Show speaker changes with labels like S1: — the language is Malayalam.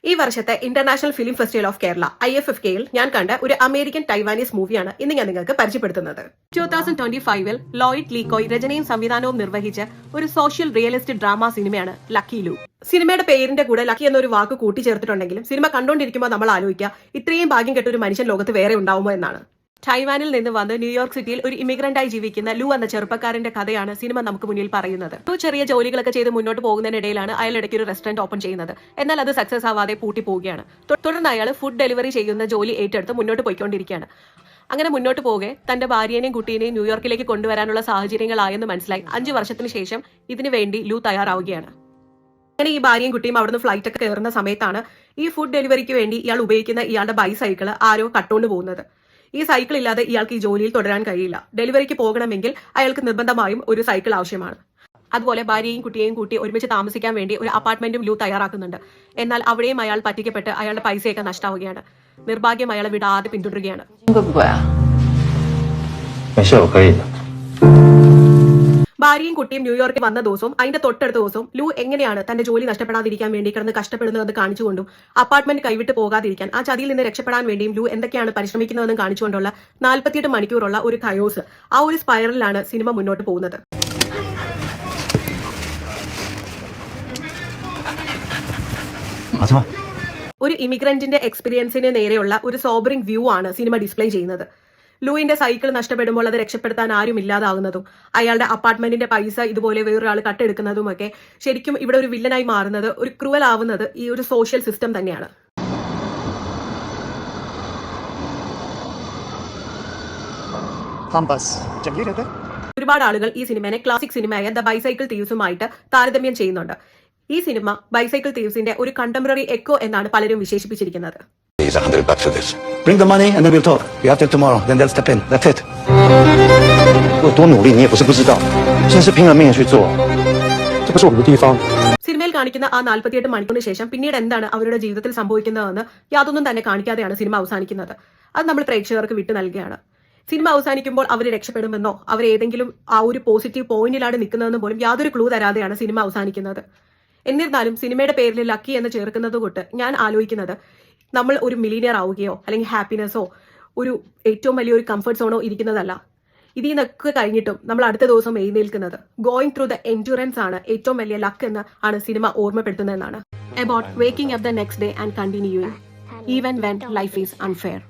S1: ഈ വർഷത്തെ international film festival of Kerala IFFK-യിൽ ഞാൻ കണ്ട ഒരു അമേരിക്കൻ ടൈവാനീസ് മൂവിയാണ് ഇന്ന് ഞാൻ നിങ്ങൾക്ക് പരിചയപ്പെടുത്തുന്നത്. 2025-ൽ ലോയിഡ് ലീക്കോയ് രചനയും സംവിധാനവും നിർവഹിച്ച ഒരു സോഷ്യൽ റിയലിസ്റ്റ് ഡ്രാമ സിനിമയാണ് ലക്കി ലു. സിനിമയുടെ പേരിന്റെ കൂടെ ലക്കി എന്നൊരു വാക്ക് കൂട്ടിച്ചേർത്തിട്ടുണ്ടെങ്കിലും സിനിമ കണ്ടുകൊണ്ടിരിക്കുമ്പോൾ നമ്മൾ ആലോചിക്കുക ഇത്രയും ഭാഗ്യം കെട്ട ഒരു മനുഷ്യൻ ലോകത്ത് വേറെ ഉണ്ടാവുമോ എന്നാണ്. ടൈവാനിൽ നിന്ന് വന്ന് ന്യൂയോർക്ക് സിറ്റിയിൽ ഒരു ഇമിഗ്രന്റായി ജീവിക്കുന്ന ലു എന്ന ചെറുപ്പക്കാരന്റെ കഥയാണ് സിനിമ നമുക്ക് മുന്നിൽ പറയുന്നത്. ചെറിയ ജോലികളൊക്കെ ചെയ്ത് മുന്നോട്ട് പോകുന്നതിനിടയിലാണ് അയാൾ ഇടയ്ക്ക് ഒരു റെസ്റ്റോറന്റ് ഓപ്പൺ ചെയ്യുന്നത്. എന്നാൽ അത് സക്സസ് ആവാതെ പൂട്ടി പോവുകയാണ്. തുടർന്ന് അയാൾ ഫുഡ് ഡെലിവറി ചെയ്യുന്ന ജോലി ഏറ്റെടുത്ത് മുന്നോട്ട് പോയിക്കൊണ്ടിരിക്കുകയാണ്. അങ്ങനെ മുന്നോട്ട് പോകെ തന്റെ ഭാര്യനെയും കുട്ടീനെയും ന്യൂയോർക്കിലേക്ക് കൊണ്ടുവരാനുള്ള സാഹചര്യങ്ങളായെന്ന് മനസ്സിലായി 5 വർഷത്തിന് ശേഷം ഇതിനു വേണ്ടി ലു തയ്യാറാവുകയാണ്. അങ്ങനെ ഈ ഭാര്യയും കുട്ടിയും അവിടുന്ന് ഫ്ലൈറ്റ് ഒക്കെ കയറുന്ന സമയത്താണ് ഈ ഫുഡ് ഡെലിവറിക്ക് വേണ്ടി ഇയാൾ ഉപയോഗിക്കുന്ന ഇയാളുടെ ബൈസൈക്കിൾ ആരോ കട്ടുകൊണ്ട് പോകുന്നത്. ഈ സൈക്കിൾ ഇല്ലാതെ ഇയാൾക്ക് ഈ ജോലിയിൽ തുടരാൻ കഴിയില്ല. ഡെലിവറിക്ക് പോകണമെങ്കിൽ അയാൾക്ക് നിർബന്ധമായും ഒരു സൈക്കിൾ ആവശ്യമാണ്. അതുപോലെ ഭാര്യയും കുട്ടിയെയും കൂട്ടി ഒരുമിച്ച് താമസിക്കാൻ വേണ്ടി ഒരു അപ്പാർട്ട്മെന്റും ലു തയ്യാറാക്കുന്നുണ്ട്. എന്നാൽ അവിടെയും അയാൾ പറ്റിക്കപ്പെട്ട് അയാളുടെ പൈസയൊക്കെ നഷ്ടമാവുകയാണ്. നിർഭാഗ്യം അയാളെ വിടാതെ പിന്തുടരുകയാണ്. ഭാര്യയും കുട്ടിയും ന്യൂയോർക്കിൽ വന്ന ദിവസവും അതിന്റെ തൊട്ടടുത്ത ദിവസവും ലു എങ്ങനെയാണ് തന്റെ ജോലി നഷ്ടപ്പെടാതിരിക്കാൻ വേണ്ടി കിടന്ന് കഷ്ടപ്പെടുന്നതെന്ന് കാണിച്ചുകൊണ്ടും അപ്പാർട്ട്മെന്റ് കൈവിട്ട് പോകാതിരിക്കാൻ ആ ചതിയിൽ നിന്ന് രക്ഷപ്പെടാൻ വേണ്ടിയും ലു എന്തൊക്കെയാണ് പരിശ്രമിക്കുന്നതെന്ന് കാണിച്ചുകൊണ്ടുള്ള 48 മണിക്കൂറുള്ള ഒരു കയോസ്, ആ ഒരു സ്പൈറലിലാണ് സിനിമ മുന്നോട്ട് പോകുന്നത്. ഒരു ഇമിഗ്രന്റിന്റെ എക്സ്പീരിയൻസിന് നേരെയുള്ള ഒരു സോബറിംഗ് വ്യൂ ആണ് സിനിമ ഡിസ്പ്ലേ ചെയ്യുന്നത്. ലൂയിന്റെ സൈക്കിൾ നഷ്ടപ്പെടുമ്പോൾ അത് രക്ഷപ്പെടുത്താൻ ആരും ഇല്ലാതാകുന്നതും അയാളുടെ അപ്പാർട്ട്മെന്റിന്റെ പൈസ ഇതുപോലെ വേറൊരാൾ കട്ടെടുക്കുന്നതും ഒക്കെ ശരിക്കും ഇവിടെ ഒരു വില്ലനായി മാറുന്നത്, ഒരു ക്രൂവൽ ആവുന്നത് ഈ ഒരു സോഷ്യൽ സിസ്റ്റം തന്നെയാണ്. ഒരുപാട് ആളുകൾ ഈ സിനിമയെ ക്ലാസിക് സിനിമയായ ദ ബൈസൈക്കിൾ തീവ്സുമായിട്ട് താരതമ്യം ചെയ്യുന്നുണ്ട്. ഈ സിനിമ ബൈസൈക്കിൾ തീവ്സിന്റെ ഒരു കണ്ടംപററി എക്കോ എന്നാണ് പലരും വിശേഷിപ്പിച്ചിരിക്കുന്നത്.
S2: Bring the money and then we'll talk. You have till tomorrow, then they'll step in. That's it. 我多努力你也不是不知道，真是拼了命去做。这不是我们的地方。
S1: സിനിമയിൽ കാണിക്കുന്ന ആ 48 മണിക്കൂറിന് ശേഷം പിന്നീട് എന്താണ് അവരുടെ ജീവിതത്തിൽ സംഭവിക്കുന്നതെന്ന് യാതൊന്നും തന്നെ കാണിക്കാതെയാണ് സിനിമ അവസാനിക്കുന്നത്. അത് നമ്മൾ പ്രേക്ഷകർക്ക് വിട്ടു നൽകുകയാണ്. സിനിമ അവസാനിക്കുമ്പോൾ അവർ രക്ഷപ്പെടുമെന്നോ അവർ ഏതെങ്കിലും ആ ഒരു പോസിറ്റീവ് പോയിന്റിലാണ് നിൽക്കുന്നതെന്ന് പോലും യാതൊരു ക്ലൂ തരാതെയാണ് സിനിമ അവസാനിക്കുന്നത്. എന്നിരുന്നാലും സിനിമയുടെ പേരിൽ ലക്കി എന്ന് ചേർക്കുന്നത് കൊണ്ട് ഞാൻ ആലോചിക്കുന്നത് നമ്മൾ ഒരു മിലീനിയർ ആവുകയോ അല്ലെങ്കിൽ ഹാപ്പിനെസ്സോ ഒരു ഏറ്റവും വലിയൊരു കംഫർട്ട് സോണോ ഇരിക്കുന്നതല്ല. ഇതിൽ നിന്നൊക്കെ കഴിഞ്ഞിട്ടും നമ്മൾ അടുത്ത ദിവസം എഴുന്നേൽക്കുന്നത് ഗോയിങ് ത്രൂ ദ എൻഡ്യൂറൻസ് ആണ് ഏറ്റവും വലിയ ലക്ക് എന്ന് ആണ് സിനിമ ഓർമ്മപ്പെടുത്തുന്നതെന്നാണ്. About waking up the next day and continuing even when life is unfair.